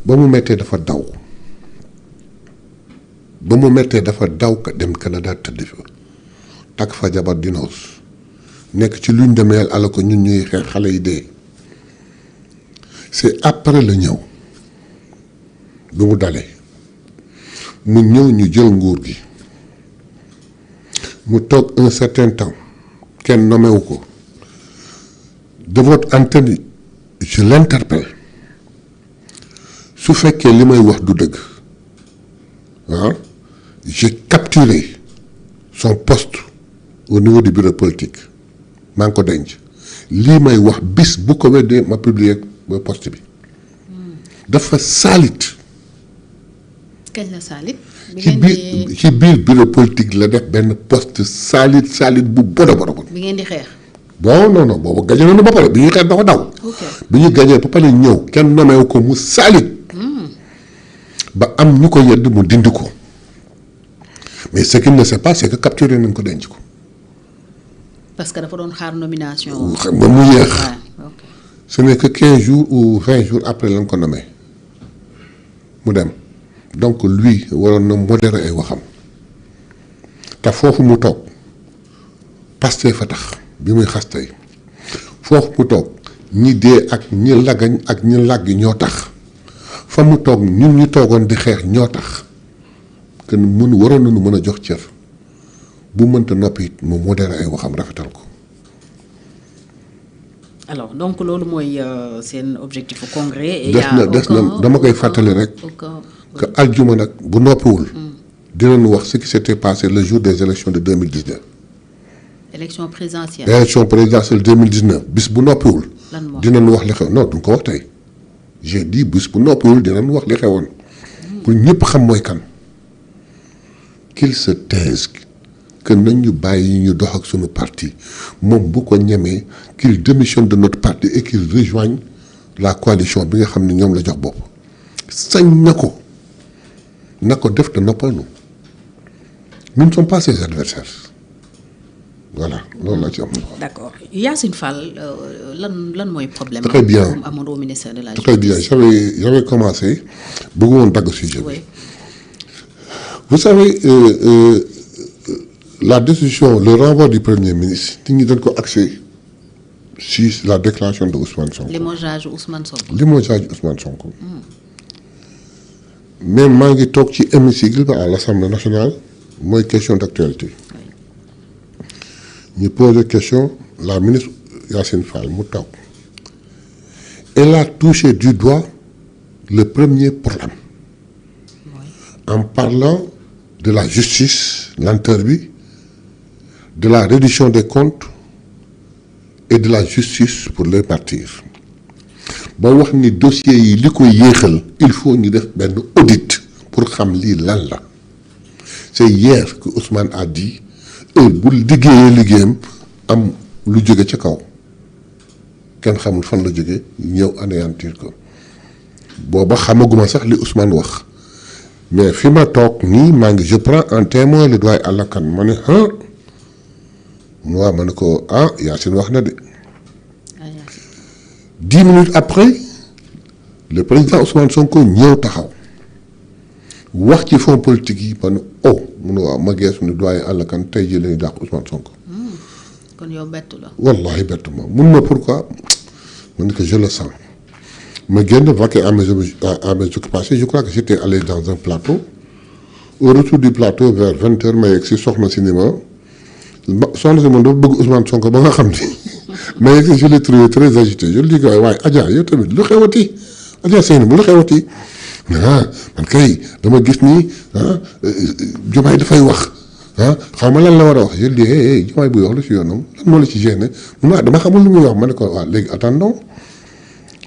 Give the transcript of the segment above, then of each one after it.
ba mu mettee dafa daw ka dem Canada tëdd fa takk fa jabar di noos nekk ci lune de miel ala ko ñun ñuy xeex xale yi dee. C'est après la ñëw bi mu dalee mu ñëw ñu jël nguur gi mu toog un certain temps kenn nommé wu ko de votre antenne je l'interpelle su fekkee li may wax du dëgg j'ai capturé son poste au niveau du bureau politique maa ngi ko denc lii may wax bis bu ko weddee ma publier ba poste bi dafa saalit. kañ la saalit. ci biir bureau politique la def benn poste saalit bu bon a bon. bi ngeen di xeex. bon non boobu gañe nañu ba pare bi ñuy xeex dafa daw. bi ñu gañee ba pare ñëw kenn nomeewu ko mu saalit. ba am ñu ko yedd mu dindi ko mais ce qu'il ne sait pas c'est que capturé nañ ko denc ko. parce que dafa doon xaar nomination. xam nga mu yéex. ce n'est que 15 jours ou 20 jours après lañ ko nommé mu dem donc lui waroon na modérer ay waxam te foofu mu toog Pastef fa tax bi muy xas tey foofu mu toog ñi dee ak ñi lagañ ak ñi làggi ñoo tax fa mu toog ñun ñu toogoon di xeex ñoo tax que waroon nañu mën a jox cër bu mënta noppi it mu modérer ay waxam rafetal ko. alors donc loolu mooy seen objectif au congrès. des na dama koy fàttali rek. que aljuma nag bu noppiwul. dinañu wax ce qui s'était passé le jour des élections de 2019. élection présidentielle. 2019 bis bu noppiwul. dinañu wax li xew non duñ ko wax tey. j'ai dit bis bu noppiwul dinañu wax li xewoon. pour ñëpp xam mooy kan. qu'il se taise. que nañ ñu bàyyi ñu dox ak suñu parti moom bu ko ñemee qu'il démissionne de notre parti et qu'il rejoigne la coalition bi nga xam ne ñoom la jox bopp sañ na ko def te noppal nu nous ne sommes pas ses adversaires voilà loolu laa ci am. d'accord Yacine Fall lan mooy problème. très bien Amadou ministère de la justice. très bien j'avais commencé bëgg woon dagg sujet bi. vous savez. La décision, le renvoi du Premier ministre, nous avons accès sur la déclaration de Ousmane Sonko. Limogeage Ousmane Sonko. Mais je suis dans l'hémicycle à l'Assemblée nationale, moi, question d'actualité. Nous posons une question, la ministre Yacine Fall, elle a touché du doigt le premier problème. En parlant de la justice, lenteur, de la réduction des comptes et de la justice pour les martyrs. ba wax ni dossier yi li ko yéexal il faut ñu def benn audit pour xam lii lan la c'est hier que Ousmane a dit bu liggéeyam am lu jóge ca kaw kenn xamul fan la jóge ñëw anéantir ko booba xamaguma sax li Ousmane wax mais fi ma toog nii maa ngi je prends en témoin le doyen Alla Kane ma ne moi ma ne ko Yacine wax na de 10 minutes après le président Ousmane Sonko ñëw taxaw wax ci fonds politique yi ba ne mu ne waaw ma geesu ne doyen Alla Kane tey jii la ñuy dàq Ousmane Sonko. kon yow bettu la. wallahi bettu ma mun ma pourquoi ma ne que je le sens ma génn vaquer à mes occupations je crois que j'étais allé dans un plateau au retour du plateau vers 20h ma yegg si soxna si ni ma soxna si man dafa bëgg Ousmane Sonko ba nga xam ni ma yegg si je l'ai trouvé très agité je lui dis que waaye Adja yow tamit lu xewati Adja Seyni bu lu xewati man kay dama gis ni Diomaye dafay wax xaw ma lan la war a wax je lui dis Diomaye buy wax lu si yoonam lan moo la ci gêné mun dama xamul lu muy wax ma ne ko waaw léegi attendons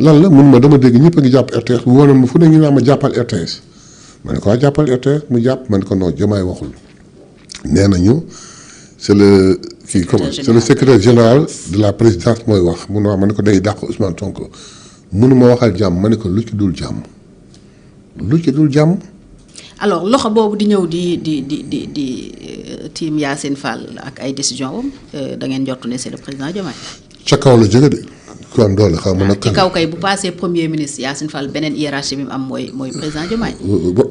lan la mun ma dama dégg ñëpp a ngi jàpp RTS bu wonoon ma fu ne ñu naan ma jàppal RTS ma ne ko jàppal RTS mu jàpp ma ne ko non Diomaye waxul nee nañu c'est le secrétaire général de la présidence mooy wax mun ma ne ko day dàq Ousmane Sonko mënuma waxal jàmm ma ne ko lu ci dul jàmm alors loxo boobu di ñëw di team Yacine Fall ak ay décision am da ngeen jortu ne c'est le président Diomaye. ca kaw la jóge de kon doole xaw ma nag. ci kaw kay bu passé premier ministre Yacine Fall beneen hiérarchie bi mu am mooy président Diomaye.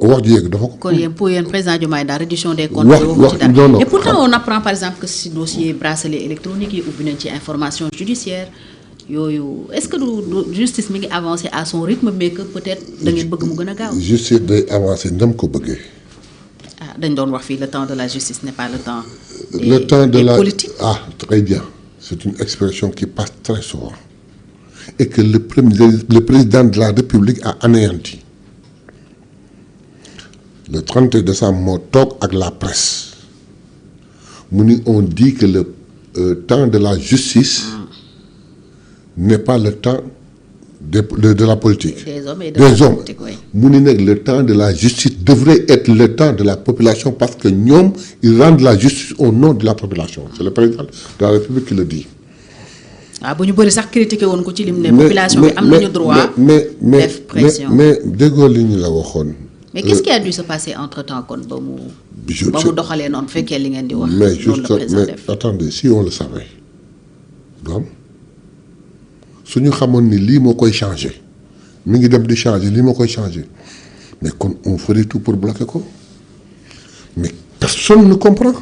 wax ji yéeg dafa ko. kon yéen pour yéen président Diomaye daal reddition des comptes. wax non et pourtant on apprend par exemple que si dossier bracelet électronique yi ubbi nañ ci information judiciaire yooyu est-ce que du justice mi ngi avancé à son rythme mais que peut-être da ngeen bëgg mu gën a gaaw. justice day avancé ndam ko bëggee. ah dañ doon wax fii le temps de la justice n'est pas le temps. le temps de la politique. Ah très bien c'est une expression qui passe très souvent et que le président de la République a anéanti. Le 31 décembre moo toog ak la presse mu ni on dit que le temps de la justice n'est pas le temps de la politique. Des hommes et de la politique, oui. mu ni nag le temps de la justice devrait être le temps de la population parce que ñoom ils rendent la justice au nom de la population. C'est le président de la République qui le dit. waaw bu ñu bëri sax critiqué woon ko ci lim ne population bi am nañu droit def pression mais déggoo li ñu la waxoon. mais qu'est-ce qui a dû se passer entre temps kon ba mu doxalee noonu fekkee li ngeen di wax. mais juste mais attendez si on le savait donc suñu xamoon ni lii moo koy changer mi ngi dem di changer lii moo koy changer mais kon on ferait tout pour bloquer ko mais personne ne comprend.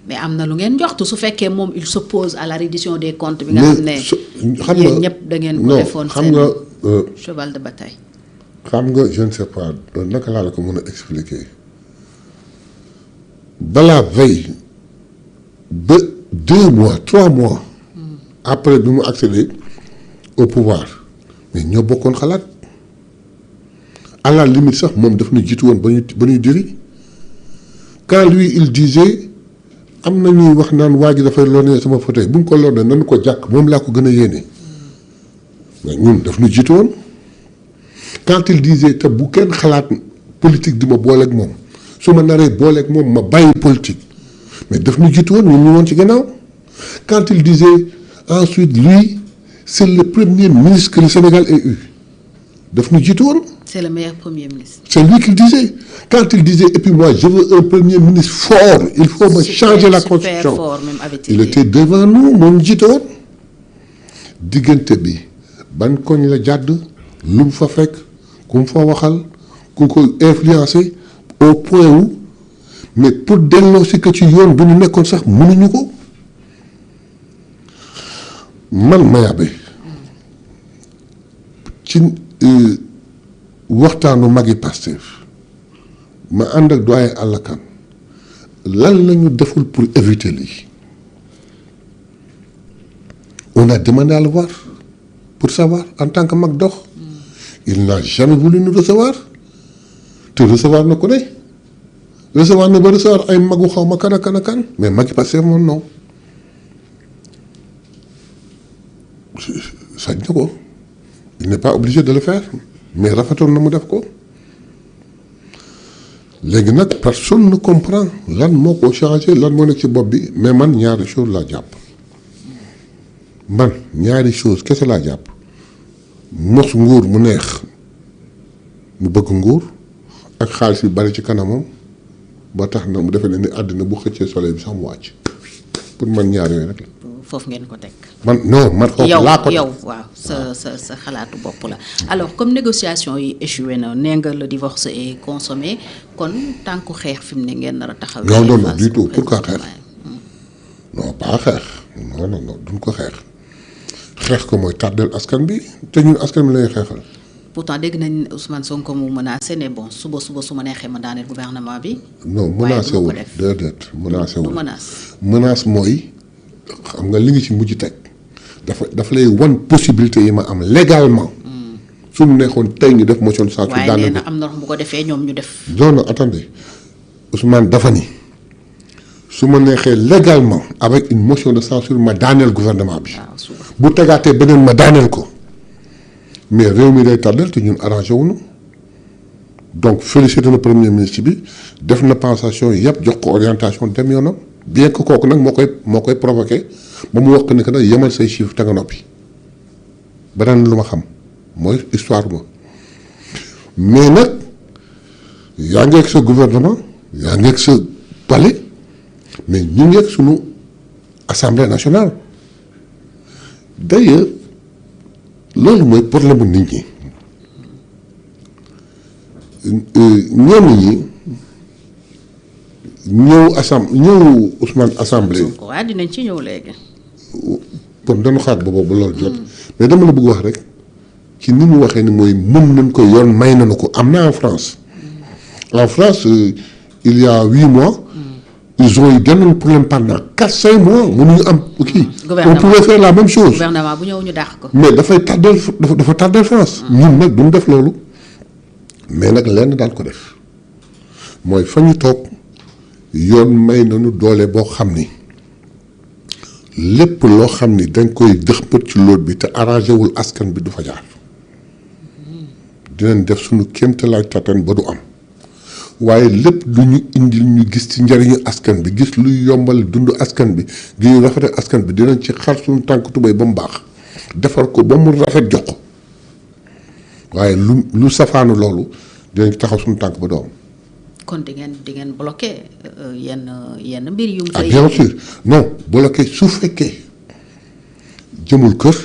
mais am na lu ngeen joxtu su fekkee moom il s'oppose à la reddition des comptes bi nga xam ne yéen ñëpp da ngeen ko defoon seen cheval de bataille. xam nga je ne sais pas naka laa la ko mën a expliquer balaa veille ba 2 mois 3 mois après bi mu accéder au pouvoir mais ñoo bokkoon xalaat à la limite sax moom daf ñu jiitu woon ba ñuy diri quand lui il disait am na ñuy wax naan waa ji dafay lorne sama fauteuil bu mu ko lorne nañu ko jàkk moom laa ko gën a yéene mais ñun daf ñu jiitu woon quand il disait te bu kenn xalaat politique di ma booleeg moom su ma naree booleeg moom ma bàyyi politique mais daf ñu jiitu woon ñun ñu woon ci gannaaw quand il disait ensuite lui c'est le premier ministre que le Sénégal ait eu daf ñu jiitu woon. C'est le meilleur premier ministre. C'est lui qui le disait. Quand il disait, et puis moi, je veux un premier ministre fort, il faut me changer la constitution. Fort, même, il était devant nous, mon jiitoon diggante bi ban koñ la jàdd lu mu fa fekk ku mu fa waxal ku ko influencé au point où mais pour delloo si que ci yoon bi ñu nekkoon sax mënuñu ko man Mayabé ci waxtaanu magi Pastef ma ànd ak doyen Alla Kane lan la ñu deful pour éviter lii on a demandé à le voir pour savoir en tant que mag dox il n'a jamais voulu nous recevoir te recevoir na ko ne recevoir na ba recevoir ay magu xaw ma kan a kan mais magi Pastef moom non sañ na ko il n'est pas obligé de le faire mais rafetoon na mu def ko léegi nag personne ne comprend lan moo ko changé lan moo nekk ci bopp bi mais man ñaari chose laa jàpp man ñaari chose kese laa jàpp mos nguur mu neex mu bëgg nguur ak xaalis yu bari ci kanamam ba tax na mu defee ne ni àddina bu xëccee soleil bi sax mu wàcc pour man ñaar yooyu rek la. foofu ngeen ko teg. man non man foofu laa ko yow waaw sa xalaatu bopp la alors comme négociation yi échoué na nee nga le divorce est consommé kon tànku xeex fi mu ne ngeen nar a taxaw. non du tout pourquoi xeex non pas xeex non duñ ko xeex ko mooy tardel askan bi te ñun askan bi lay xeexal. pourtant dégg nañ Ousmane Sonko mu menacé ne bon suba su ma neexee ma daaneel gouvernement bi. non menacé wul déedéet menacé wul menace mooy. xam nga li ngi ci mujj teg dafa lay wan possibilité yi ma am légalement su mu neexoon tey ñu def motion de censure waaye nee na am na bu ko defee ñoom ñu def. non attendez Ousmane dafa ni su ma neexee légalement avec une motion de censure ma daaneel gouvernement bi bu tegaatee beneen ma daaneel ko mais réew mi day tardel te ñun arrangé wuñu donc félicité na premier ministre bi def na passation yëpp jox ko orientation dem yoonam bien que kooku nag moo koy provoqué ba mu wax ko ne que nag yemal say chiffres te nga noppi beneen lu ma xam mooy histoire ma mais nag yaa ngi ak sa gouvernement yaa ngi ak sa palais mais ñu ngi ak sunu assemblée nationale d'ailleurs loolu mooy problème mu nit ñi ñenn ñi ñëw Ousmane assemblée. waaw dinañ ci ñëw léegi. kon dañu xaar boobu ba loolu jot. mais dama la bëgg wax rek ci ni mu waxee ni mooy mën nañ ko yoon may nañu ko am na en France. En France il y a 8 mois. ils ont eu benn problème pendant 4-5 mois mënuñu am kii. on pouvait faire la même chose. gouvernement bu ñëw ñu dàq ko. mais dafay tardel dafa tardel France. ñun nag duñ def loolu. mais nag lenn daan ko def mooy fa ñu toog yoon may nañu doole boo xam ni lépp loo xam ni dañ koy dëxbët ci loot bi te arrangé wul askan bi du fa jaar dinañ def suñu kéemtalaay kattan ba du am waaye lépp lu ñu indil ñu gis ci njariñu askan bi gis luy yombal dund askan bi gi ñu rafetal askan bi dinañ ci xar suñu tànk tubéy ba mu baax defar ko ba mu rafet jox ko waaye lu safaanu loolu dinañ taxaw suñu tànk ba doom. kon di ngeen bloqué yenn mbir yu. ah bien sûr non bloqué su fekkee jëmul kër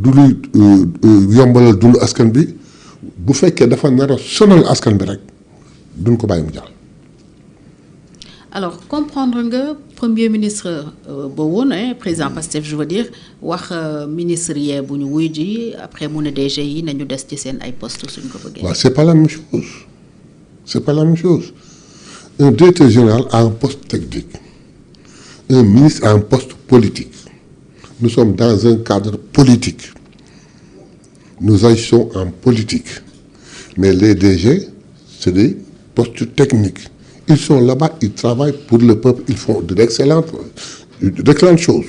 du luy yombalal dund askan bi bu fekkee dafa nar a sonal askan bi rek duñ ko bàyyi mu jàll. alors comprendre nga premier ministre ba woon président Pastef je veux dire wax ministre yee bu ñu wuy ji après mu ne DG yi nañu des ci seen ay postes suñ ko bëggee. waaw c'est pas la même chose c'est pas la même chose un directeur général a un poste technique un ministre a un poste politique nous sommes dans un cadre politique nous agissons en politique mais les DG c'est des postes techniques. Ils sont là-bas, ils travaillent pour le peuple, ils font d'excellentes choses.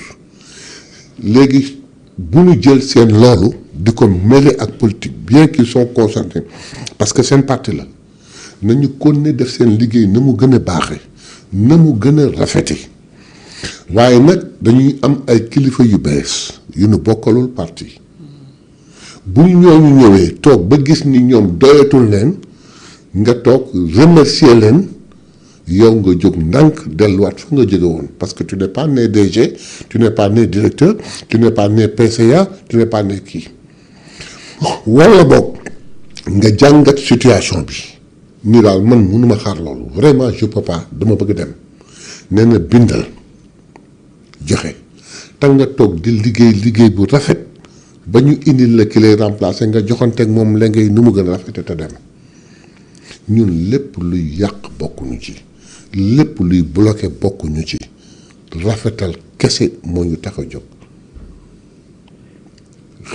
léegi bu ñu jël seen loolu di ko mêler ak politique bien qu'ils sont concentrés parce que seen parti la nañu continuer def seen liggéey na mu gën a baaxee na mu gën a rafete waaye nag dañuy am ay kilifa yu bees yu nu bokkalul parti bu ñooñu ñëwee toog ba gis ni ñoom doyatul leen nga toog remercier leen. yow nga jóg ndànk delluwaat fa nga jóge woon parce que tu n'es pas né DG tu n'es pas né directeur tu n'es pas né PCA tu n'es pas né kii wala boog nga jàngat situation bi ni daal man mënuma xaar loolu vraiment je peux pas dama bëgg dem nee na bindal joxe te nga toog di liggéey bu rafet ba ñu indil la ki lay remplacer nga joxanteeg moom la ngay nu mu gën a rafete te dem ñun lépp luy yàq bokkuñu ci lépp luy bloqué bokkuñu ci rafetal kese moo ñu tax a jóg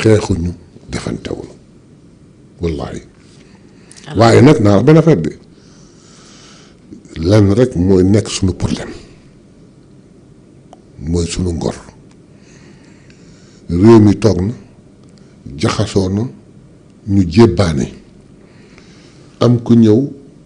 xeexuñu defantewul wallaahi waaye nag naa benn affaire bi lenn rek mooy nekk suñu problème mooy suñu ngor réew mi toog na jaxasoo na ñu jébbaane am ku ñëw